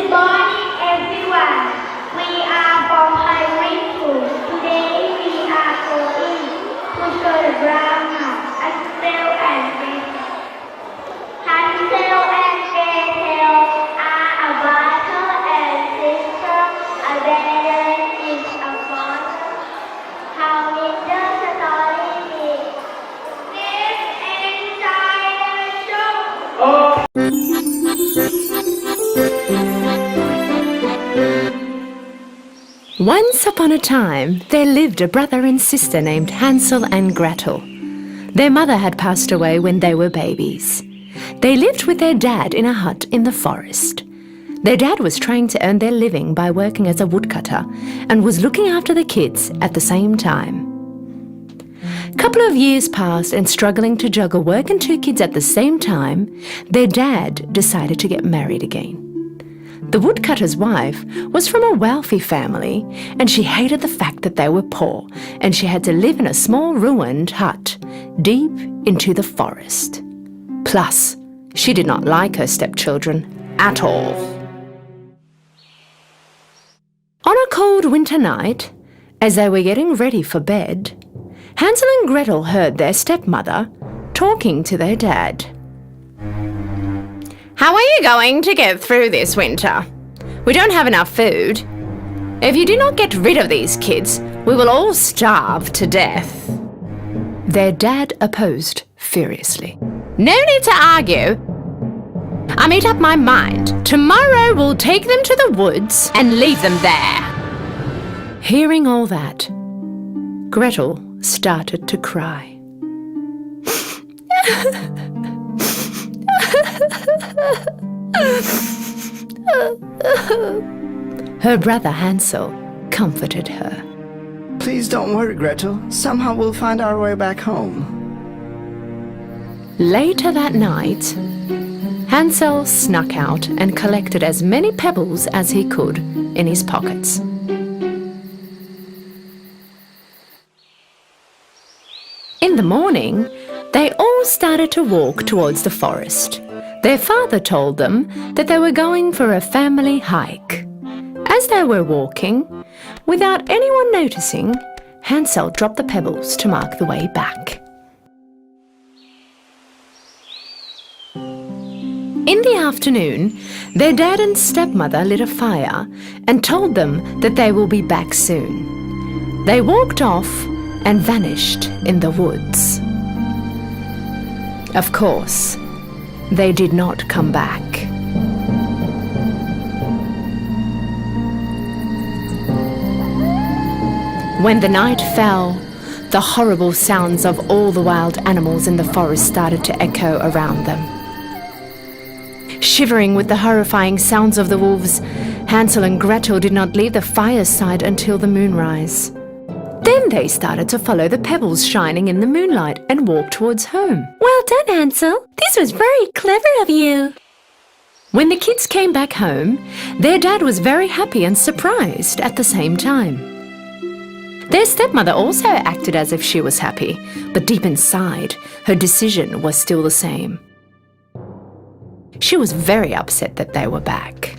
morning, everyone. We are from primary school. Today we are going to show the drama Hansel and Gretel. Hansel and Gretel are a brother and sister. A brother is a father. How did the story begin? Let's enjoy the show. Once upon a time, there lived a brother and sister named Hansel and Gretel. Their mother had passed away when they were babies. They lived with their dad in a hut in the forest. Their dad was trying to earn their living by working as a woodcutter and was looking after the kids at the same time. A couple of years passed, and struggling to juggle work and two kids at the same time, their dad decided to get married again. The woodcutter's wife was from a wealthy family, and she hated the fact that they were poor and she had to live in a small ruined hut deep into the forest. Plus, she did not like her stepchildren at all. On a cold winter night, as they were getting ready for bed, Hansel and Gretel heard their stepmother talking to their dad. How are you going to get through this winter? We don't have enough food. If you do not get rid of these kids, we will all starve to death. Their dad opposed furiously. No need to argue. I made up my mind. Tomorrow we'll take them to the woods and leave them there. Hearing all that, Gretel started to cry. Her brother Hansel comforted her. Please don't worry, Gretel. Somehow we'll find our way back home. Later that night, Hansel snuck out and collected as many pebbles as he could in his pockets. In the morning, they all started to walk towards the forest. Their father told them that they were going for a family hike. As they were walking, without anyone noticing, Hansel dropped the pebbles to mark the way back. In the afternoon, their dad and stepmother lit a fire and told them that they will be back soon. They walked off and vanished in the woods. Of course, they did not come back. When the night fell, the horrible sounds of all the wild animals in the forest started to echo around them. Shivering with the horrifying sounds of the wolves, Hansel and Gretel did not leave the fireside until the moonrise. Then they started to follow the pebbles shining in the moonlight and walk towards home. Well done, Hansel. This was very clever of you. When the kids came back home, their dad was very happy and surprised at the same time. Their stepmother also acted as if she was happy, but deep inside, her decision was still the same. She was very upset that they were back.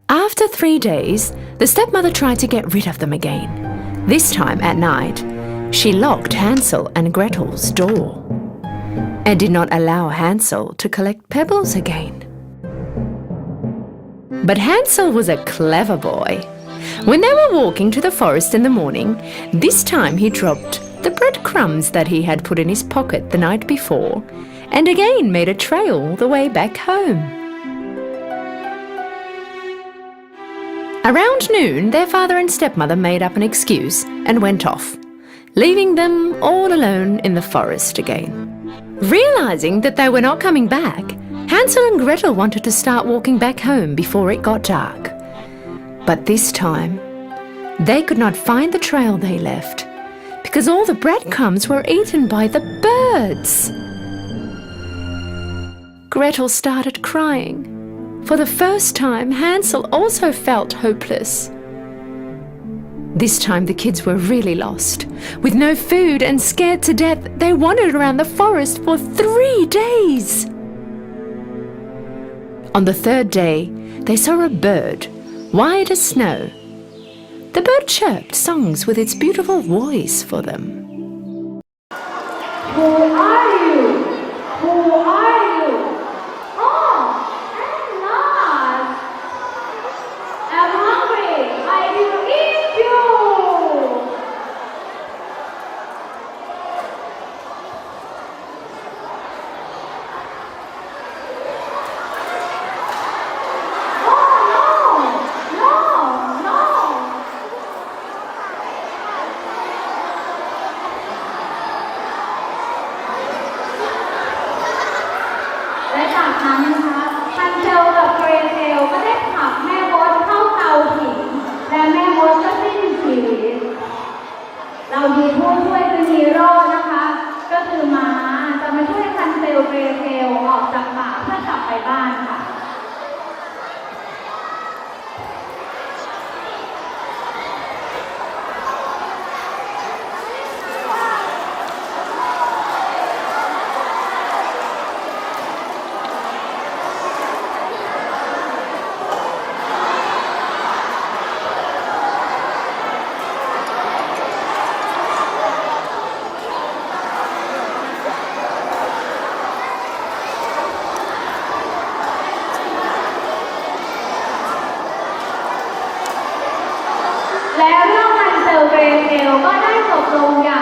After 3 days, the stepmother tried to get rid of them again. This time at night, she locked Hansel and Gretel's door and did not allow Hansel to collect pebbles again. But Hansel was a clever boy. When they were walking to the forest in the morning, this time he dropped the breadcrumbs that he had put in his pocket the night before and again made a trail the way back home. Around noon, their father and stepmother made up an excuse and went off, leaving them all alone in the forest again. Realizing that they were not coming back, Hansel and Gretel wanted to start walking back home before it got dark. But this time, they could not find the trail they left because all the breadcrumbs were eaten by the birds. Gretel started crying. For the first time, Hansel also felt hopeless. This time the kids were really lost. With no food and scared to death, they wandered around the forest for 3 days. On the third day, they saw a bird, white as snow. The bird chirped songs with its beautiful voice for them. Who are you? Who are you? Oh, I'm lost. I'm hungry. I will eat you. และจากนั้นนะคะฮันเซลกับเกรเทลก็ได้ผลักแม่มดเข้าเตาผิงและแม่มดก็สิ้นชีวิตเรามีผู้ช่วยคือฮีโร่นะคะก็คือม้าจะมาช่วยฮันเซลเกรเทลออกจากป่าเพื่อกลับไปบ้านค่ะและเรื่องฮันเซลเกรเทลก็ได้จบลงอย่าง